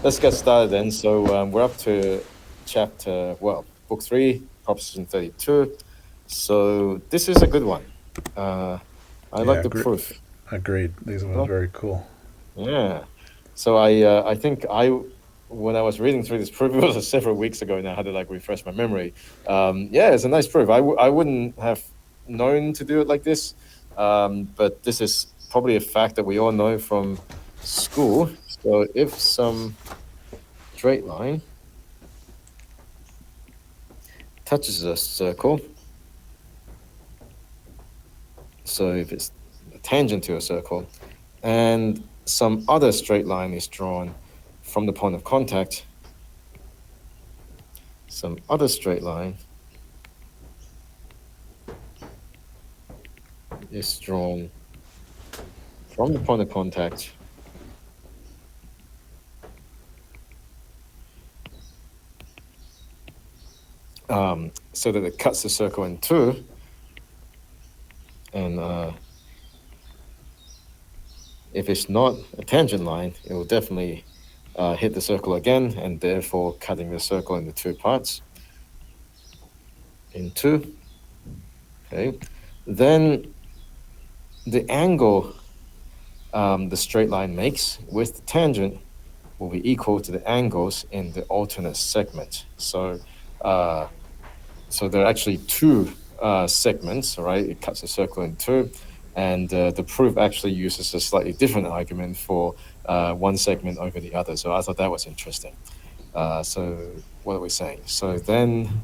let's get started then. So we're up to book 3, proposition 32. So this is a good one. Uh, I like Yeah, the proof. agreed. This was Well, very cool. yeah. So I think when I was reading through this proof, it was several weeks ago now. I had to like refresh my memory. Yeah, it's a nice proof. I wouldn't have known to do it like this, but this is probably a fact that we all know from school. So if some straight line touches a circle, so if it's a tangent to a circle, and some other straight line is drawn from the point of contact, some other straight line is drawn from the point of contact so that it cuts the circle in two, and if it's not a tangent line, it will definitely hit the circle again, and therefore cutting the circle into two parts. In two, okay. Then the angle the straight line makes with the tangent will be equal to the angles in the alternate segment. Uh, so there are actually two segments, right? It cuts a circle in two, and the proof actually uses a slightly different argument for one segment over the other. So I thought that was interesting. So what are we saying? So then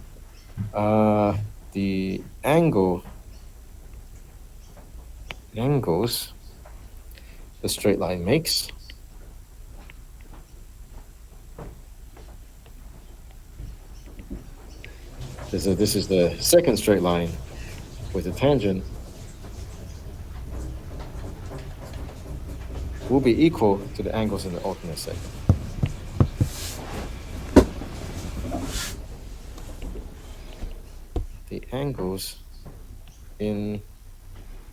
the angles the straight line makes this is the second straight line with the tangent will be equal to the angles in the alternate segment. The angles in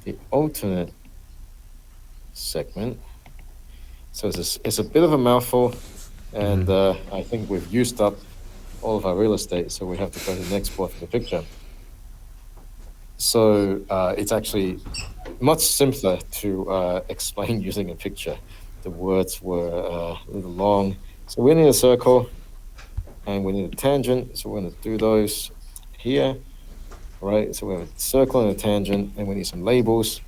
the alternate segment. So it's a bit of a mouthful, and I think we've used up all of our real estate, so we have to go to the next part of the picture. So it's actually much simpler to explain using a picture. The words were a little long. So we need a circle, and we need a tangent, so we're going to do those here. Right, so we have a circle and a tangent, and we need some labels,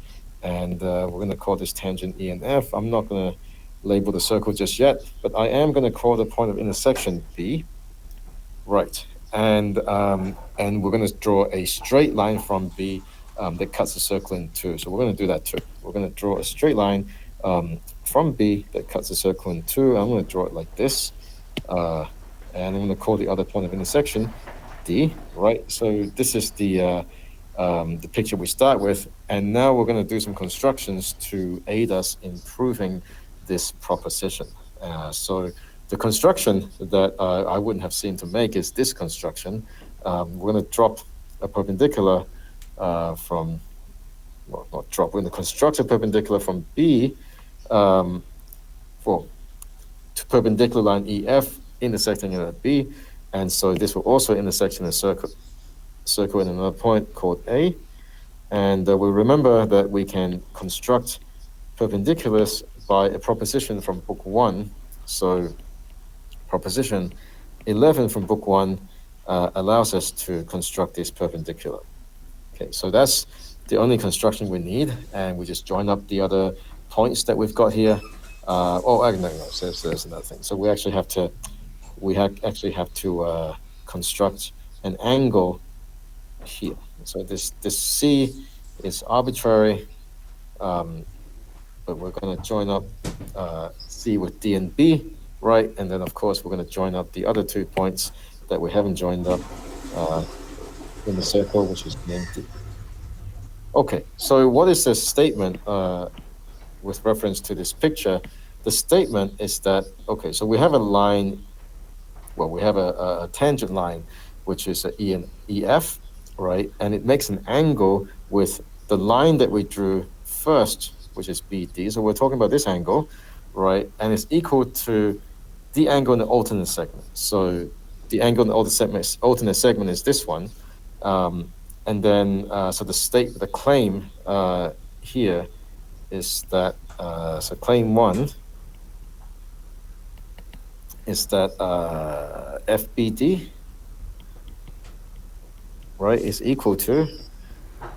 and we're going to call this tangent E and F. I'm not going to label the circle just yet, but I am going to call the point of intersection B. Right, and we're going to draw a straight line from B that cuts the circle in two. So we're going to do that too. We're going to draw a straight line from B that cuts the circle in two. I'm going to draw it like this, and I'm going to call the other point of intersection D, right? So this is the picture we start with, and now we're going to do some constructions to aid us in proving this proposition. So the construction that I wouldn't have seen to make is this construction. We're going to drop a perpendicular from, well, not drop, we're going to construct a perpendicular from B well, to perpendicular line EF intersecting at B. And so this will also intersect in a circle in another point called A. And we remember that we can construct perpendiculars by a proposition from book 1. So proposition 11 from book 1 allows us to construct this perpendicular. Okay, so that's the only construction we need, and we just join up the other points that we've got here. No, there's another thing. So we actually have to construct an angle here. So this C is arbitrary, but we're going to join up C with D and B, right? And then of course we're going to join up the other 2 points that we haven't joined up in the circle, which is named D. Okay, so what is the statement with reference to this picture? The statement is that, okay, so we have a line, well, we have a tangent line, which is E and EF, right? And it makes an angle with the line that we drew first, which is BD. So we're talking about this angle, right? And it's equal to the angle in the alternate segment. So the angle in the alternate segment is this one. And then, so the claim here is that, so claim 1 is that FBD, right, is equal to,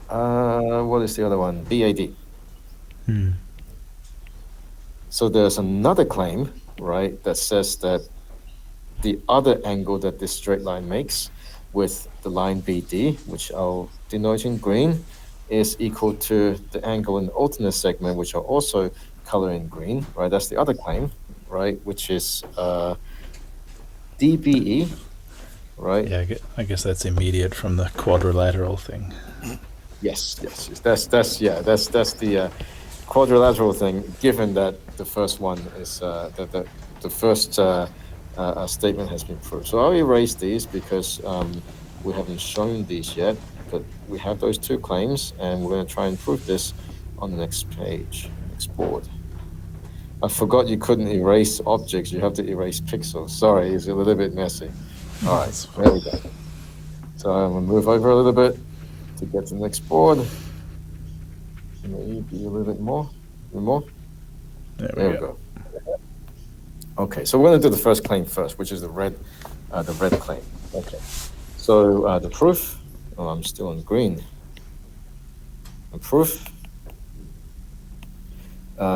what is the other one? BAD. So there's another claim, right, that says that the other angle that this straight line makes with the line BD, which I'll denote in green, is equal to the angle in the alternate segment, which I'll also color in green, right? That's the other claim, right, which is DBE, right? Yeah, I guess that's immediate from the quadrilateral thing. Yes. That's the quadrilateral thing. Given that the first one is the first statement has been proved. So I'll erase these because we haven't shown these yet. But we have those two claims, and we're going to try and prove this on the next page, next board. I forgot you couldn't erase objects. You have to erase pixels. Sorry, it's a little bit messy. All right, there we go. So I'm going to move over a little bit to get to the next board. Maybe a little bit more. There we go. Okay, so we're going to do the first claim first, which is the red claim. Okay, so the proof. Oh, I'm still on green. The proof.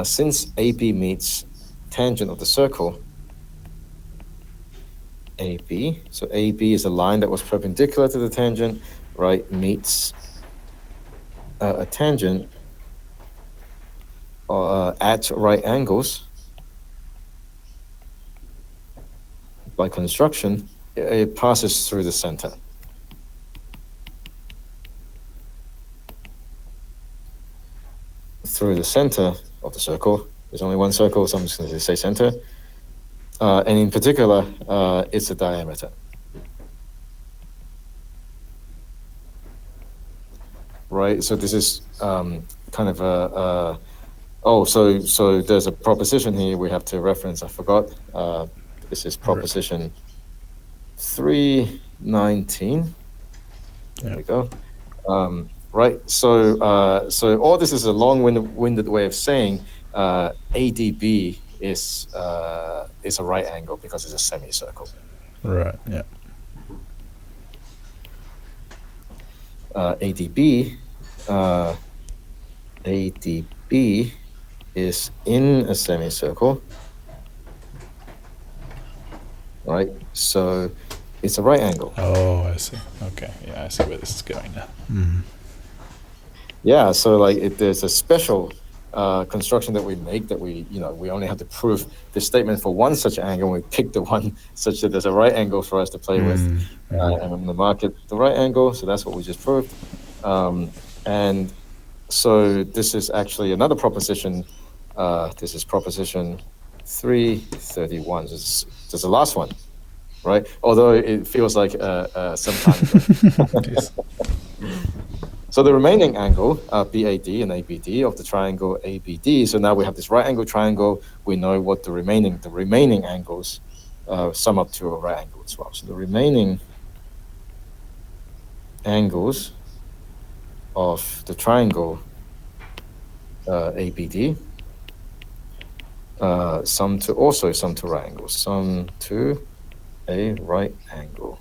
Since AB meets tangent of the circle, AB, so AB is a line that was perpendicular to the tangent, right, meets a tangent at right angles. By construction, it passes through the center. Through the center of the circle. There's only one circle, so I'm just going to say center. And in particular, it's the diameter. Right, so this is kind of so there's a proposition here we have to reference. I forgot. This is proposition 319. There we go. Right, so all this is a long-winded way of saying ADB is a right angle because it's a semicircle. Right. Yeah. ADB is in a semicircle, right? So it's a right angle. Oh, I see. Okay, yeah, I see where this is going now. Mm-hmm. Yeah, so like there's a special construction that we make that we only have to prove the statement for one such angle. We pick the one such that there's a right angle for us to play with, and in the market the right angle. So that's what we just proved. And so this is actually another proposition. This is proposition 331. This is the last one, right? Although it feels like some time ago. So the remaining angle, BAD and ABD of the triangle ABD. So now we have this right angle triangle. We know what the remaining angles sum up to a right angle as well. So the remaining angles of the triangle ABD sum to right angles. Sum to a right angle.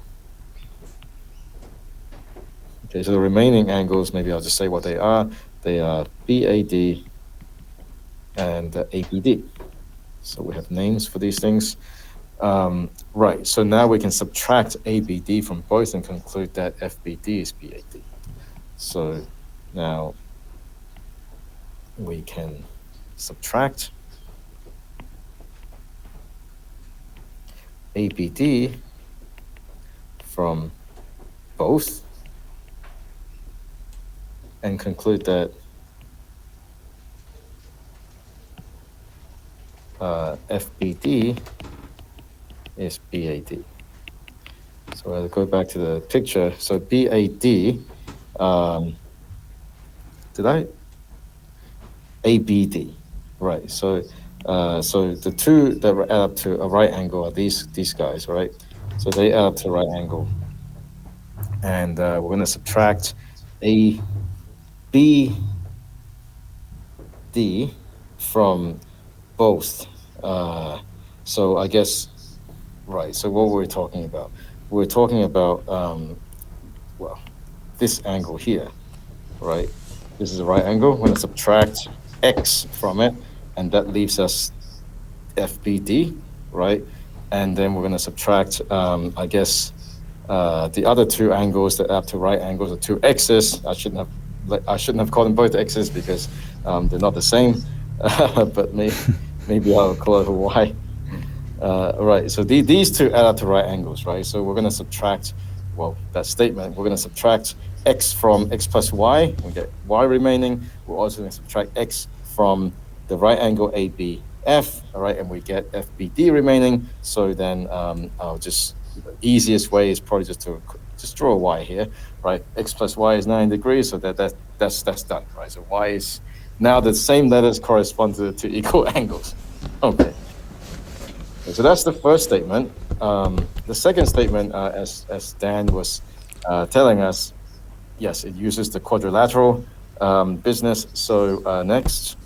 Okay, so the remaining angles, maybe I'll just say what they are. They are BAD and ABD. So we have names for these things. Right, so now we can subtract ABD from both and conclude that FBD is BAD. So now we can subtract ABD from both and conclude that FBD is BAD. So I'll go back to the picture. So BAD, ABD, right? So So the two that add up to a right angle are these guys, right? So they add up to a right angle, and we're going to subtract a b d from both. So I guess right. So what were we talking about? We're talking about well, this angle here, right? This is a right angle. We're going to subtract x from it, and that leaves us FBD, right? And then we're going to subtract, I guess, the other two angles that add to right angles are two x's. I shouldn't have called them both x's because they're not the same. But maybe I'll call it a y. Right. So these two add up to right angles, right? So we're going to subtract, well, that statement. We're going to subtract x from x plus y. We get y remaining. We're also going to subtract x from the right angle ABF, all right, and we get FBD remaining. So then I'll just the easiest way is probably just draw a y here, right? X plus y is 9 degrees, so that's done, right? So y is now the same letters correspond to equal angles. Okay. So that's the first statement. The second statement, as Dan was telling us, yes, it uses the quadrilateral business. So next,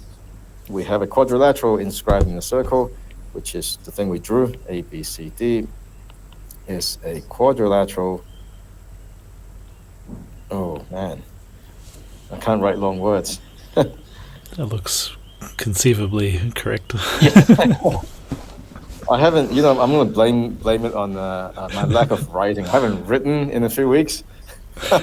we have a quadrilateral inscribed in a circle, which is the thing we drew. A, B, C, D is a quadrilateral. Oh man, I can't write long words. That looks conceivably correct. I haven't, I'm going to blame it on my lack of writing. I haven't written in a few weeks.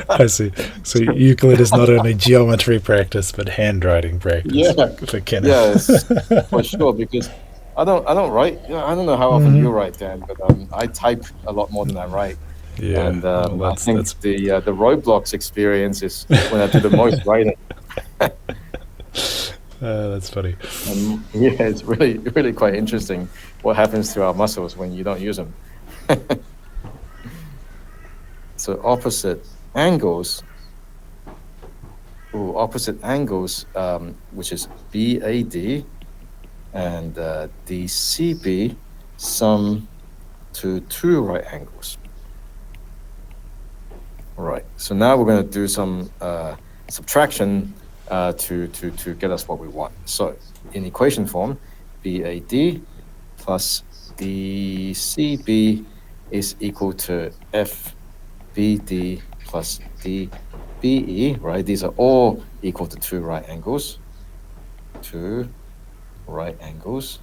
I see. So Euclid is not only geometry practice but handwriting practice Yeah, for Kenneth. yes, for sure. Because I don't write. I don't know how often you write, Dan, but I type a lot more than I write. Yeah, And well, I think that's the Roblox experience is when I do the most writing. that's funny. Yeah, it's really quite interesting what happens to our muscles when you don't use them. So opposite angles, which is BAD and DCB, sum to two right angles. Right. So now we're going to do some subtraction to get us what we want. So in equation form, BAD plus DCB is equal to FBD plus DBE, right? These are all equal to two right angles. Two right angles.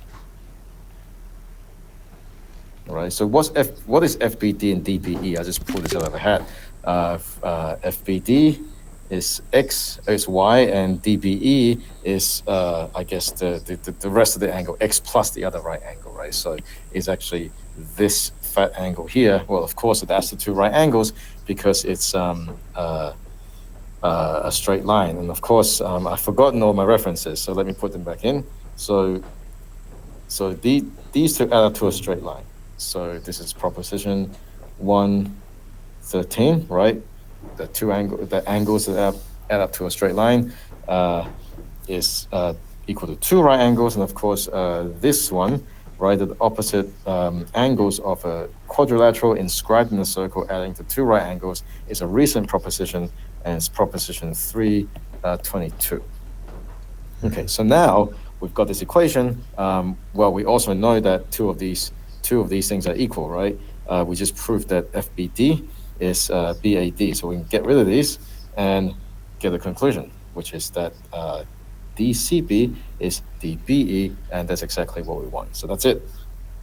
All right. So what is FBD and DBE? I just pulled this out of a hat. FBD is X, is Y, and DBE is, I guess, the rest of the angle, X plus the other right angle, right? So it's actually this fat angle here. Well, of course, that's the two right angles because it's a straight line. And of course, I've forgotten all my references, so let me put them back in. So these two add up to a straight line. So this is proposition 113, right? The angles that add up to a straight line is equal to two right angles, and of course this one, right, the opposite angles of a quadrilateral inscribed in a circle adding to two right angles is a recent proposition, and it's proposition 322. Okay, so now we've got this equation. Well, we also know that two of these things are equal, right? We just proved that FBD is BAD, so we can get rid of these and get a conclusion, which is that DCB is DBE, and that's exactly what we want. So that's it.